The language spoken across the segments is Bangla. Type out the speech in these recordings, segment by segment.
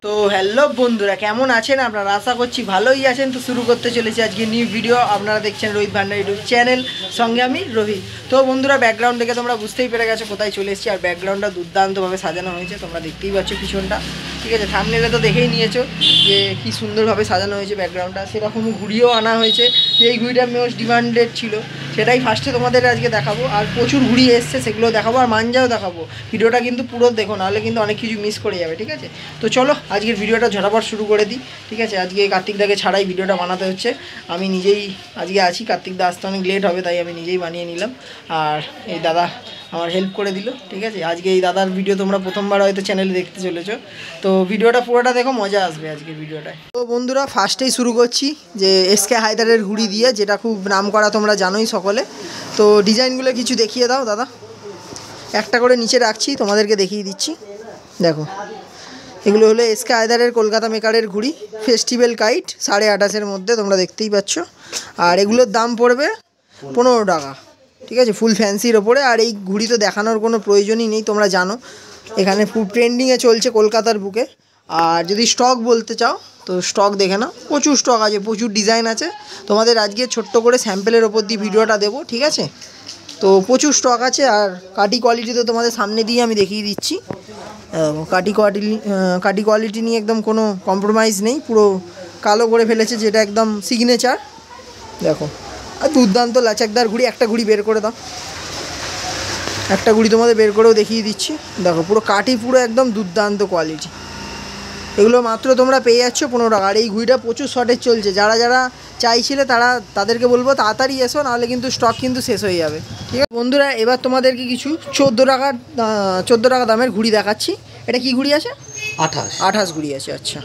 তো হ্যালো বন্ধুরা, কেমন আছেন আপনারা? আশা করছি ভালোই আছেন। তো শুরু করতে চলেছি আজকে নিউ ভিডিও। আপনারা দেখছেন রোহিত ভান্ডার ইউটিউব চ্যানেল, সঙ্গে আমি রোহিত। তো বন্ধুরা, ব্যাকগ্রাউন্ড দেখে তোমরা বুঝতেই পেরে গেছো কোথায় চলে এসেছি। আর ব্যাকগ্রাউন্ডটা দুর্দান্তভাবে সাজানো হয়েছে, তোমরা দেখতেই পাচ্ছ পিছনটা। ঠিক আছে, থাম্বনেলে তো দেখেই নিয়েছো যে কী সুন্দরভাবে সাজানো হয়েছে ব্যাকগ্রাউন্ডটা। সেরকম ঘুড়িও আনা হয়েছে, যে এই ঘুড়িটা মোস্ট ডিমান্ডেড ছিল, সেটাই ফার্স্টে তোমাদের আজকে দেখাবো। আর প্রচুর ঘুড়ি এসছে, সেগুলো দেখাবো, আর মাঞ্জাও দেখাবো। ভিডিওটা কিন্তু পুরো দেখো, নাহলে কিন্তু অনেক কিছু মিস করে যাবে। ঠিক আছে, তো চলো আজকের ভিডিওটা ঝটাপট শুরু করে দিই। ঠিক আছে, আজকে কার্তিক দাকে ছাড়াই ভিডিওটা বানাতে হচ্ছে। আমি নিজেই আজকে আছি, কার্তিক দা আসতে অনেক লেট হবে, তাই আমি নিজেই বানিয়ে নিলাম। আর এই দাদা আমার হেল্প করে দিল। ঠিক আছে, আজকে এই দাদার ভিডিও তোমরা প্রথমবার হয়তো চ্যানেলে দেখতে চলেছো, তো ভিডিওটা পুরোটা দেখো, মজা আসবে আজকের ভিডিওটায়। তো বন্ধুরা, ফার্স্টেই শুরু করছি যে এসকে হায়দারের ঘুড়ি দিয়ে, যেটা খুব নাম করা, তোমরা জানোই সকলে। তো ডিজাইনগুলো কিছু দেখিয়ে দাও দাদা। একটা করে নিচে রাখছি, তোমাদেরকে দেখিয়ে দিচ্ছি। দেখো, এগুলো হলো এসকে হায়দারের কলকাতা মেকারের ঘুড়ি, ফেস্টিভ্যাল কাইট, 28.5-এর মধ্যে, তোমরা দেখতেই পাচ্ছ। আর এগুলোর দাম পড়বে 15 টাকা। ঠিক আছে, ফুল ফ্যান্সির ওপরে। আর এই ঘুড়ি তো দেখানোর কোনো প্রয়োজনই নেই, তোমরা জানো এখানে ফুল ট্রেন্ডিংয়ে চলছে কলকাতার বুকে। আর যদি স্টক বলতে চাও তো স্টক দেখে নাও, প্রচুর স্টক আছে, প্রচুর ডিজাইন আছে। তোমাদের আজকে ছোট্ট করে স্যাম্পেলের ওপর দিয়ে ভিডিওটা দেবো। ঠিক আছে, তো প্রচুর স্টক আছে। আর কাটি কোয়ালিটি তো তোমাদের সামনে দিয়ে আমি দেখিয়ে দিচ্ছি। কাটি কোয়ালিটি নিয়ে একদম কোনো কম্প্রোমাইজ নেই, পুরো কালো করে ফেলেছে, যেটা একদম সিগনেচার। দেখো, আর দুর্দান্ত লাচাকদার ঘুড়ি। একটা ঘুড়ি বের করে দাও, একটা ঘুড়ি তোমাদের বের করেও দেখিয়ে দিচ্ছি। দেখো, পুরো কাটি, পুরো একদম দুর্দান্ত কোয়ালিটি। এগুলো মাত্র তোমরা পেয়ে যাচ্ছ 15 টাকা। আর এই ঘুড়িটা প্রচুর শর্টেজ চলছে, যারা যারা চাইছিলে তাদেরকে বলবো তাড়াতাড়ি এসো, নাহলে কিন্তু স্টক কিন্তু শেষ হয়ে যাবে। ঠিক আছে বন্ধুরা, এবার তোমাদেরকে কিছু 14 টাকা দামের ঘুড়ি দেখাচ্ছি। এটা কি ঘুড়ি আছে? 28 ঘুড়ি আছে। আচ্ছা,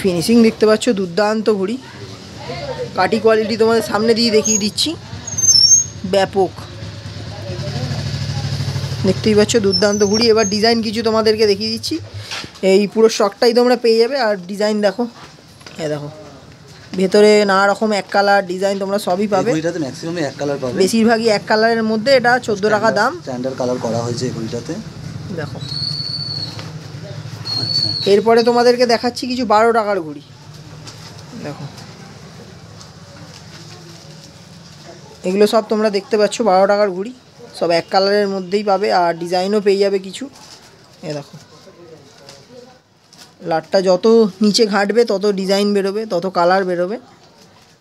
ফিনিশিং দেখতে পাচ্ছ, দুর্দান্ত ঘুড়ি। কাটি কোয়ালিটি তোমাদের সামনে দিয়ে দেখিয়ে দিচ্ছি, ব্যাপক, দেখতেই পাচ্ছ, দুর্দান্ত ঘুড়ি। এবার ডিজাইন কিছু তোমাদেরকে দেখিয়ে দিচ্ছি। এই পুরো স্টকটাই তোমরা পেয়ে যাবে। আর ডিজাইন দেখো, দেখো ভেতরে নানা রকম এক কালার ডিজাইন তোমরা সবই পাবে। বেশিরভাগই এক কালারের মধ্যে। এটা 14 টাকা দাম, স্ট্যান্ডার্ড কালার করা হয়েছে এই ঘুড়িটাতে। দেখো, আচ্ছা, এরপরে তোমাদেরকে দেখাচ্ছি কিছু 12 টাকার ঘুড়ি। দেখো, এগুলো সব তোমরা দেখতে পাচ্ছ 12 টাকার ঘুড়ি, সব এক কালারের মধ্যেই পাবে। আর ডিজাইনও পেয়ে যাবে কিছু। দেখো, লাটটা যত নিচে ঘাঁটবে তত ডিজাইন বেরোবে, তত কালার বেরোবে।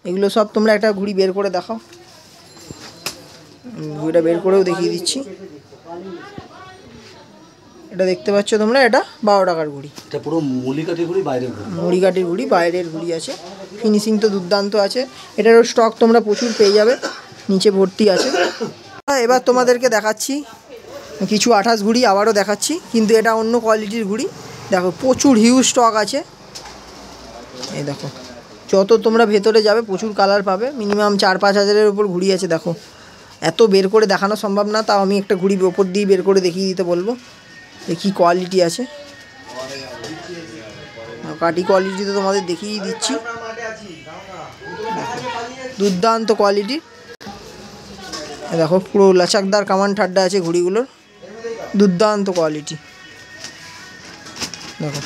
এগুলো সব তোমরা একটা ঘুড়ি বের করে দেখাও। ঘুড়িটা বের করেও দেখিয়ে দিচ্ছি। এটা দেখতে পাচ্ছ তোমরা, এটা 12 টাকার ঘুড়ি। এটা পুরো মুড়িকাঠির ঘুড়ি, বাইরের ঘুড়ি। মুড়িকাঠির ঘুড়ি, বাইরের ঘুড়ি আছে। ফিনিশিং তো দুর্দান্ত আছে। এটারও স্টক তোমরা প্রচুর পেয়ে যাবে, নিচে ভর্তি আছে। এবার তোমাদেরকে দেখাচ্ছি কিছু 28 ঘুড়ি, আবারও দেখাচ্ছি, কিন্তু এটা অন্য কোয়ালিটির ঘুড়ি। দেখো, প্রচুর হিউজ স্টক আছে। এই দেখো, যত তোমরা ভেতরে যাবে প্রচুর কালার পাবে। মিনিমাম 4-5 হাজারের উপর ঘুড়ি আছে। দেখো, এত বের করে দেখানো সম্ভব না, তাও আমি একটা ঘুড়ি ওপর দিয়ে বের করে দেখিয়ে দিতে বলবো কী কোয়ালিটি আছে। কাটি কোয়ালিটি তো তোমাদের দেখিয়ে দিচ্ছি, দুর্দান্ত কোয়ালিটি। দেখো, পুরো লাচাকদার কামান ঠাড্ডা আছে ঘুড়িগুলোর, দুর্দান্ত কোয়ালিটি। দেখো,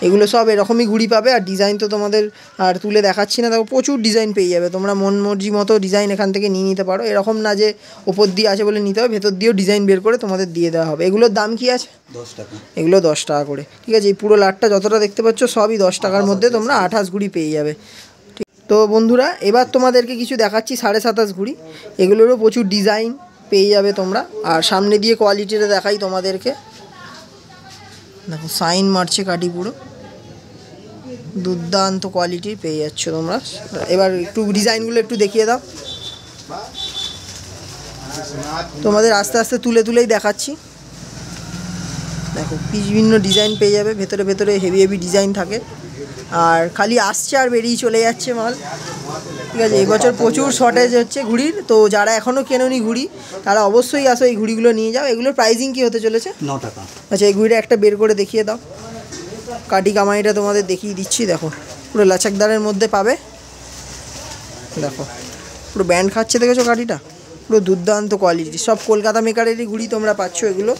এগুলো সব এরকমই ঘুড়ি পাবে। আর ডিজাইন তো তোমাদের আর তুলে দেখাচ্ছি না। দেখো, প্রচুর ডিজাইন পেয়ে যাবে, তোমরা মন মর্জি মতো ডিজাইন এখান থেকে নিয়ে নিতে পারো। এরকম না যে ওপর দিয়ে আছে বলে নিতে হবে, ভেতর দিয়েও ডিজাইন বের করে তোমাদের দিয়ে দেওয়া হবে। এগুলোর দাম কি আছে? 10 টাকা। এগুলো 10 টাকা করে। ঠিক আছে, এই পুরো লাটটা যতটা দেখতে পাচ্ছ সবই 10 টাকার মধ্যে তোমরা 28 ঘুড়ি পেয়ে যাবে। তো বন্ধুরা, এবার তোমাদেরকে কিছু দেখাচ্ছি 27.5 ঘুড়ি। এগুলোরও প্রচুর ডিজাইন পেয়ে যাবে তোমরা। আর সামনে দিয়ে কোয়ালিটিটা দেখাই তোমাদেরকে। দেখো, সাইন মারছে কাটি, পুরো দুর্দান্ত কোয়ালিটির পেয়ে যাচ্ছ তোমরা। এবার একটু ডিজাইনগুলো একটু দেখিয়ে দাও। তোমাদের আস্তে আস্তে তুলেই দেখাচ্ছি। দেখো, বিভিন্ন ডিজাইন পেয়ে যাবে, ভেতরে ভেতরে হেভি হেভি ডিজাইন থাকে। আর খালি আসছে আর বেরিয়ে চলে যাচ্ছে মাল। ঠিক আছে, এই বছর প্রচুর শর্টেজ হচ্ছে ঘুড়ির। তো যারা এখনও কেনোনি ঘুড়ি, তারা অবশ্যই আসো, এই ঘুড়িগুলো নিয়ে যাও। এগুলোর প্রাইজিং কী হতে চলেছে? 9 টাকা। আচ্ছা, এই ঘুড়িটা একটা বের করে দেখিয়ে দাও। কাটি কামাইটা তোমাদের দেখিয়ে দিচ্ছি। দেখো, পুরো লাচাকদারের মধ্যে পাবে। দেখো, পুরো ব্যান্ড খাচ্ছে, দেখেছো কাটিটা? পুরো দুর্দান্ত কোয়ালিটি, সব কলকাতা মেকারেরই ঘুড়ি তোমরা পাচ্ছ এগুলো।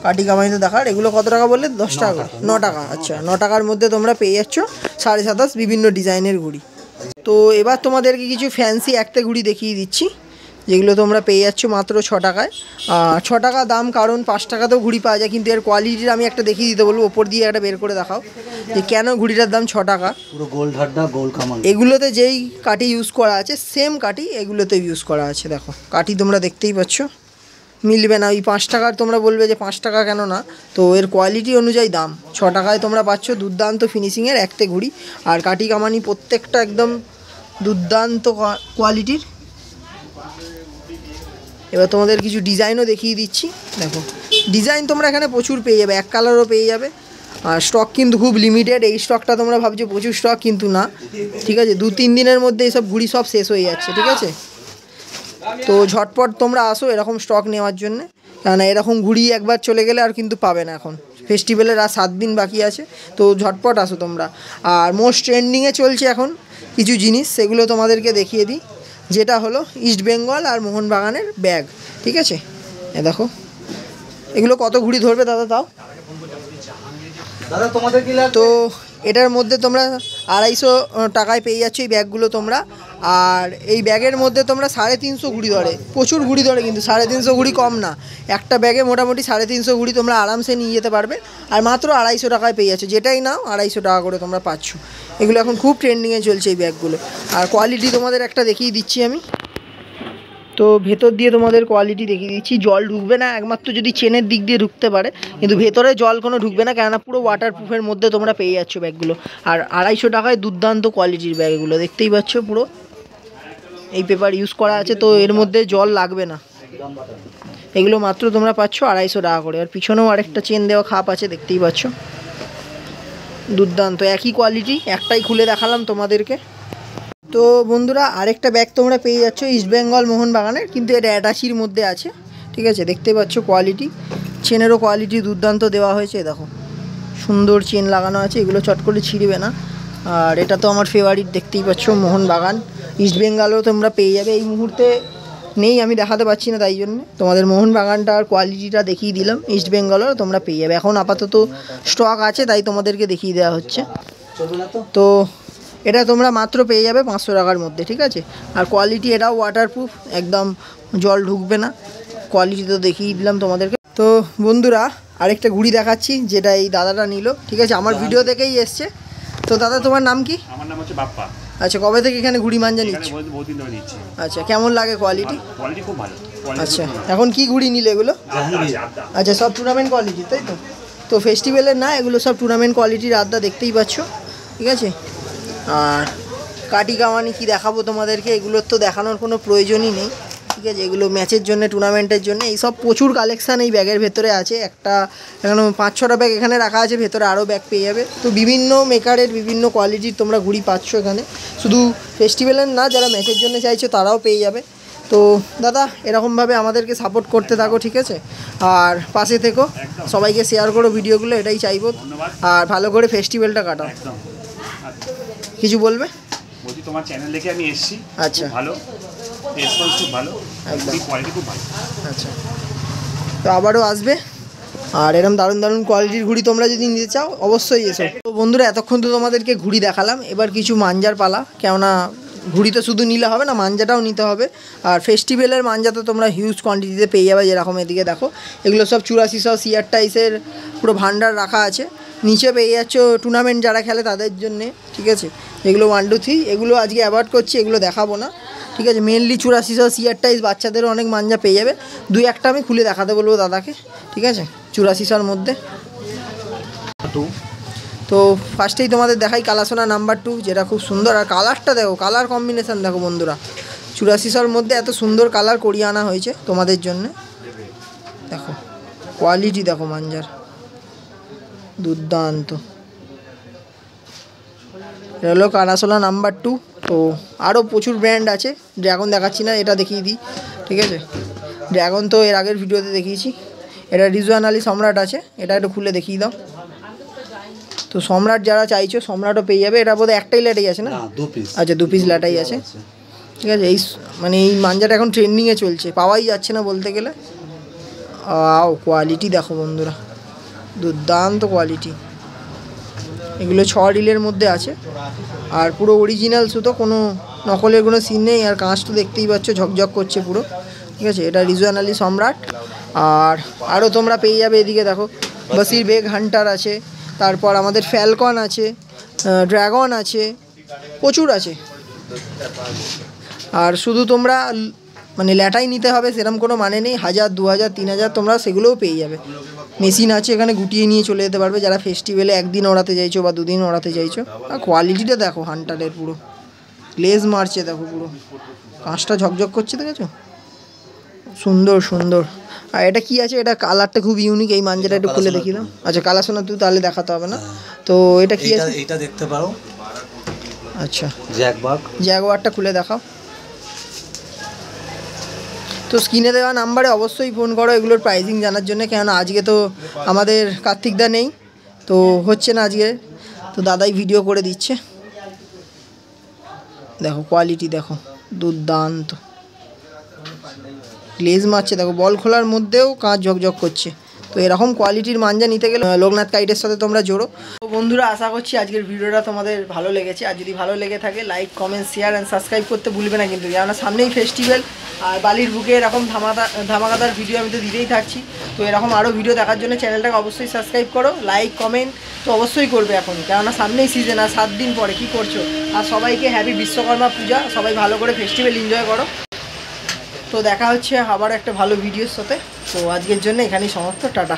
কাটি কামাইতে দেখার। এগুলো কত টাকা বললে? 10 টাকা, 9 টাকা। আচ্ছা, 9 টাকার মধ্যে তোমরা পেয়ে যাচ্ছ 27.5 বিভিন্ন ডিজাইনের ঘুড়ি। তো এবার তোমাদেরকে কিছু ফ্যান্সি একতে ঘুড়ি দেখিয়ে দিচ্ছি, যেগুলো তোমরা পেয়ে যাচ্ছ মাত্র 6 টাকায়। 6 টাকা দাম, কারণ 5 টাকাতেও ঘুড়ি পাওয়া যায়, কিন্তু এর কোয়ালিটির আমি একটা দেখিয়ে দিতে বলবো। ওপর দিয়ে একটা বের করে দেখাও যে কেন ঘুড়িটার দাম 6 টাকা। পুরো গোল ঢাড্ডা, গোল কামান। এগুলোতে যেই কাঠি ইউজ করা আছে সেম কাঠি এগুলোতে ইউজ করা আছে। দেখো কাঠি তোমরা দেখতেই পাচ্ছ, মিলবে না। ওই 5 টাকার তোমরা বলবে যে 5 টাকা কেন না, তো এর কোয়ালিটি অনুযায়ী দাম। 6 টাকায় তোমরা পাচ্ছ দুর্দান্ত ফিনিশিংয়ের একতে ঘুড়ি, আর কাঠি কামানি প্রত্যেকটা একদম দুর্দান্ত কোয়ালিটির। এবার তোমাদের কিছু ডিজাইনও দেখিয়ে দিচ্ছি। দেখো ডিজাইন তোমরা এখানে প্রচুর পেয়ে যাবে, এক কালারও পেয়ে যাবে। আর স্টক কিন্তু খুব লিমিটেড। এই স্টকটা তোমরা ভাবছো প্রচুর স্টক, কিন্তু না, ঠিক আছে। 2-3 দিনের মধ্যে এইসব ঘুড়ি সব শেষ হয়ে যাচ্ছে, ঠিক আছে। তো ঝটপট তোমরা আসো এরকম স্টক নেওয়ার জন্যে, কেননা এরকম ঘুড়ি একবার চলে গেলে আর কিন্তু পাবে না। এখন ফেস্টিভ্যালের আর 7 দিন বাকি আছে, তো ঝটপট আসো তোমরা। আর মোস্ট ট্রেন্ডিংয়ে চলছে এখন কিছু জিনিস, সেগুলো তোমাদেরকে দেখিয়ে দিই। যেটা হলো ইস্ট বেঙ্গল আর মোহনবাগানের ব্যাগ, ঠিক আছে। এ দেখো এগুলো কত ঘুড়ি ধরবে দাদা তাও? দাদা তোমাদের কি লাগবে? তো এটার মধ্যে তোমরা 250 টাকায় পেয়ে যাচ্ছ এই ব্যাগগুলো তোমরা। আর এই ব্যাগের মধ্যে তোমরা 350 ঘুড়ি ধরে, প্রচুর ঘুড়ি ধরে, কিন্তু 350 ঘুড়ি কম না। একটা ব্যাগে মোটামুটি 350 ঘুড়ি তোমরা আরামসে নিয়ে যেতে পারবে, আর মাত্র 250 টাকায় পেয়ে যাচ্ছ। যেটাই নাও 250 টাকা করে তোমরা পাচ্ছ। এগুলো এখন খুব ট্রেন্ডিংয়ে চলছে এই ব্যাগগুলো। আর কোয়ালিটি তোমাদের একটা দেখিয়ে দিচ্ছি আমি। তো ভেতর দিয়ে তোমাদের কোয়ালিটি দেখিয়ে দিচ্ছি। জল ঢুকবে না, একমাত্র যদি চেনের দিক দিয়ে ঢুকতে পারে, কিন্তু ভেতরে জল কোনো ঢুকবে না, কেননা পুরো ওয়াটারপ্রুফের মধ্যে তোমরা পেয়ে যাচ্ছ ব্যাগগুলো। আর 250 টাকায় দুর্দান্ত কোয়ালিটির ব্যাগগুলো দেখতেই পাচ্ছ, পুরো এই পেপার ইউজ করা আছে, তো এর মধ্যে জল লাগবে না। এগুলো মাত্র তোমরা পাচ্ছ 250 টাকা করে। আর পিছনেও আরেকটা চেন দেওয়া খাপ আছে, দেখতেই পাচ্ছ, দুর্দান্ত একই কোয়ালিটি। একটাই খুলে দেখালাম তোমাদেরকে। তো বন্ধুরা আরেকটা ব্যাগ তোমরা পেয়ে যাচ্ছ ইস্ট বেঙ্গল মোহনবাগানের, কিন্তু এটা অ্যাটাচির মধ্যে আছে, ঠিক আছে। দেখতে পাচ্ছ কোয়ালিটি, চেনেরও কোয়ালিটি দুর্দান্ত দেওয়া হয়েছে। দেখো সুন্দর চেন লাগানো আছে, এগুলো চট করে ছিঁড়বে না। আর এটা তো আমার ফেভারিট, দেখতেই পাচ্ছ মোহনবাগান। ইস্ট বেঙ্গলও তোমরা পেয়ে যাবে, এই মুহূর্তে নেই আমি দেখাতে পারছি না, তাই জন্য তোমাদের মোহনবাগানটার কোয়ালিটিটা দেখিয়ে দিলাম। ইস্ট বেঙ্গলও তোমরা পেয়ে যাবে, এখন আপাতত স্টক আছে তাই তোমাদেরকে দেখিয়ে দেওয়া হচ্ছে। তো এটা তোমরা মাত্র পেয়ে যাবে 500 টাকার মধ্যে, ঠিক আছে। আর কোয়ালিটি এটাও ওয়াটারপ্রুফ, একদম জল ঢুকবে না। কোয়ালিটি তো দেখিয়ে দিলাম তোমাদেরকে। তো বন্ধুরা আরেকটা ঘুড়ি দেখাচ্ছি, যেটা এই দাদাটা নিল, ঠিক আছে, আমার ভিডিও দেখেই এসছে। তো দাদা তোমার নাম কি? আমার নাম হচ্ছে বাপ্পা। আচ্ছা, কবে থেকে এখানে ঘুড়ি মাঞ্জা এখানে নিচ্ছ? বহুদিন ধরে নিচ্ছি। আচ্ছা, কেমন লাগে কোয়ালিটি? কোয়ালিটি খুব ভালো। আচ্ছা, এখন কি ঘুড়ি নিলে এগুলো? আচ্ছা, সব টুর্নামেন্ট কোয়ালিটি, তাই তো? তো ফেস্টিভ্যালের না, এগুলো সব টুর্নামেন্ট কোয়ালিটির আড্ডা, দেখতেই পাচ্ছ, ঠিক আছে। আর কাটি কামানি কি দেখাবো তোমাদেরকে, এগুলোর তো দেখানোর কোনো প্রয়োজনই নেই, ঠিক আছে। এগুলো ম্যাচের জন্য, টুর্নামেন্টের জন্য, এইসব প্রচুর কালেকশান এই ব্যাগের ভেতরে আছে। একটা এখানে 5-6টা ব্যাগ এখানে রাখা আছে, ভেতরে আরও ব্যাগ পেয়ে যাবে। তো বিভিন্ন মেকারের বিভিন্ন কোয়ালিটির তোমরা ঘুড়ি পাচ্ছ এখানে, শুধু ফেস্টিভ্যালের না, যারা ম্যাচের জন্য চাইছো তারাও পেয়ে যাবে। তো দাদা এরকমভাবে আমাদেরকে সাপোর্ট করতে থাকো, ঠিক আছে। আর পাশে থেকো, সবাইকে শেয়ার করো ভিডিওগুলো, এটাই চাইবো। আর ভালো করে ফেস্টিভ্যালটা কাটাও। কিছু বলবে? বলছি তোমার চ্যানেল দেখে আমি এসেছি। আচ্ছা, ভালো রেসপন্স, খুব ভালো, একদম কোয়ালিটি খুব ভালো। আচ্ছা, তো আবারও আসবে। আর এরকম দারুণ দারুণ কোয়ালিটির ঘুড়ি তোমরা যদি নিতে চাও অবশ্যই এসো। তো বন্ধুরা এতক্ষণ তো তোমাদেরকে ঘুড়ি দেখালাম, এবার কিছু মাঞ্জার পালা। কেননা ঘুড়ি তো শুধু নিলে হবে না, মাঞ্জাটাও নিতে হবে। আর ফেস্টিভ্যালের মাঞ্জা তো তোমরা হিউজ কোয়ান্টিটিতে পেয়ে যাবে, যেরকম এদিকে দেখো, এগুলো সব 8400 সিআর টাইসের পুরো ভান্ডার রাখা আছে। নিচে পেয়ে যাচ্ছ টুর্নামেন্ট যারা খেলে তাদের জন্যে, ঠিক আছে। এগুলো 1, 2, 3, এগুলো আজকে অ্যাভয়েড করছি, এগুলো দেখাবো না, ঠিক আছে। মেনলি 8400 সিআর টাইস, বাচ্চাদেরও অনেক মাঞ্জা পেয়ে যাবে। 2-1টা আমি খুলে দেখাতে বলবো দাদাকে, ঠিক আছে, 8400-র মধ্যে। তো ফার্স্টেই তোমাদের দেখাই কালাসোনা নাম্বার 2, যেটা খুব সুন্দর। আর কালারটা দেখো, কালার কম্বিনেশান দেখো বন্ধুরা, 8400-র মধ্যে এত সুন্দর কালার করিয়ে আনা হয়েছে তোমাদের জন্য। দেখো কোয়ালিটি, দেখো মাঞ্জার দুর্দান্ত। এটা হলো কালাসোনা নাম্বার 2। তো আরও প্রচুর ব্র্যান্ড আছে, ড্রাগন দেখাচ্ছি না, এটা দেখিয়ে দিই, ঠিক আছে। ড্রাগন তো এর আগের ভিডিওতে দেখিয়েছি। এটা রিজওয়ান আলী সম্রাট আছে, এটা একটু খুলে দেখিয়ে দাও। তো সম্রাট যারা চাইছো, সম্রাটও পেয়ে যাবে। এটা বোধহয় একটাই ল্যাটাই আছে না? 2 পিস। আচ্ছা, 2 পিস ল্যাটাই আছে, ঠিক আছে। এই মানে এই মাঞ্জাটা এখন ট্রেন্ডিংয়ে চলছে, পাওয়াই যাচ্ছে না বলতে গেলে। কোয়ালিটি দেখো বন্ধুরা, দুর্দান্ত কোয়ালিটি। এগুলো 6 রিলের মধ্যে আছে আর পুরো অরিজিনাল সুতো, কোনো নকলের কোনো সিন নেই। আর কাঁচ তো দেখতেই পাচ্ছ ঝকঝক করছে পুরো, ঠিক আছে। এটা রিজওয়ান আলী সম্রাট। আর আরও তোমরা পেয়ে যাবে এদিকে দেখো, বসির বেগ হান্টার আছে, তারপর আমাদের ফ্যালকন আছে, ড্রাগন আছে, প্রচুর আছে। আর শুধু তোমরা মানে ল্যাটাই নিতে হবে সেরকম কোনো মানে নেই, 1000 2000 3000 তোমরা সেগুলোও পেয়ে যাবে। মেশিন আছে এখানে, গুটিয়ে নিয়ে চলে যেতে পারবে যারা ফেস্টিভ্যালে একদিন ওড়াতে চাইছো বা 2 দিন ওড়াতে চাইছো। আর কোয়ালিটিটা দেখো হান্টারের, পুরো গ্লেজ মারছে দেখো, পুরো কাঁচটা ঝকঝক করছে, দেখেছো? সুন্দর সুন্দর। আর এটা কি আছে, এটা কালারটা খুব ইউনিক। এই মাঞ্জাটা একটু খুলে দেখি দাও। আচ্ছা, কালার শোনা তুই তাহলে দেখাতে হবে না তো। এটা কি আছে? এটা দেখতে পারো। আচ্ছা, জ্যাগুয়ারটা খুলে দেখাও। তো স্ক্রিনে দেওয়া নাম্বারে অবশ্যই ফোন করো এগুলোর প্রাইসিং জানার জন্য, কেননা আজকে তো আমাদের কার্তিকদা নেই, তো হচ্ছে না আজকে, তো দাদাই ভিডিও করে দিচ্ছে। দেখো কোয়ালিটি দেখো, দুর্দান্ত গ্লেজ মারছে দেখো, বল খোলার মধ্যেও কাঁচ ঝকঝক করছে। তো এরকম কোয়ালিটির মাঞ্জা নিতে গেলে লোকনাথ কাইটের সাথে তোমরা জোড়ো। তো বন্ধুরা, আশা করছি আজকের ভিডিওটা তোমাদের ভালো লেগেছে। আর যদি ভালো লেগে থাকে like comment share and subscribe করতে ভুলবে না কিন্তু, কেননা সামনেই ফেস্টিভ্যাল আর বালির বুকে এরকম ধামাকাদার ভিডিও আমি তো দিতেই থাকছি। তো এরকম আরও ভিডিও দেখার জন্য চ্যানেলটাকে অবশ্যই সাবস্ক্রাইব করো, লাইক কমেন্ট তো অবশ্যই করবে এখন, কেননা সামনেই সিজন আর 7 দিন পরে কী করছো। আর সবাইকে হ্যাপি বিশ্বকর্মা পূজা, সবাই ভালো করে ফেস্টিভ্যাল এনজয় করো। তো দেখা হচ্ছে আবার একটা ভালো ভিডিওর সাথে। তো আজকের জন্য এখানেই সমাপ্ত, টাটা।